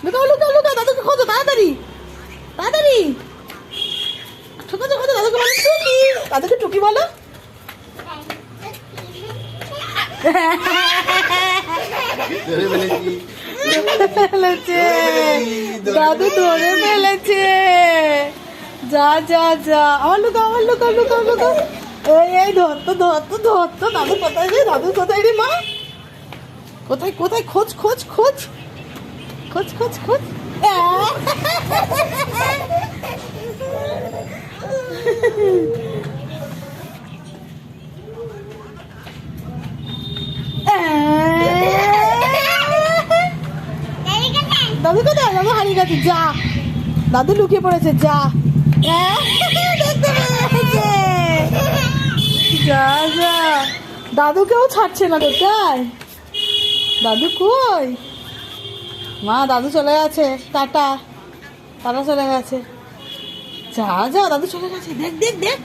লুকাও লুকাও লুকাও, দাদুকে খোঁজো তাড়াতাড়ি তাড়াতাড়ি। খোঁজো খোঁজো, দাদুকে বলো টুকি, দাদুকে টুকি বলো। ফেলেছে, দাদু ধরে ফেলেছে। যা যা যা, আমার লুকাও আমার লুকাও লুকাও লুকাও। এই এই ধরতো ধরতো ধরতো, দাদু কোথায় রে, দাদু কোথায় রে মা? কোথায় কোথায়, খোঁজ খোঁজ খোঁজ খোঁজ খোঁজ খোঁজ। দাদু কোথায়, দাদু হারিয়ে গেছে, যা দাদু লুকিয়ে পড়েছে, যা দেখতে পেয়েছে। যা যা, দাদুকেও ছাড়ছে না তো, তাই দাদু কই? মা দাদু চলে গেছে, টাটা টাটা চলে গেছে। যা যা, দাদু চলে গেছে, দেখ দেখ দেখ।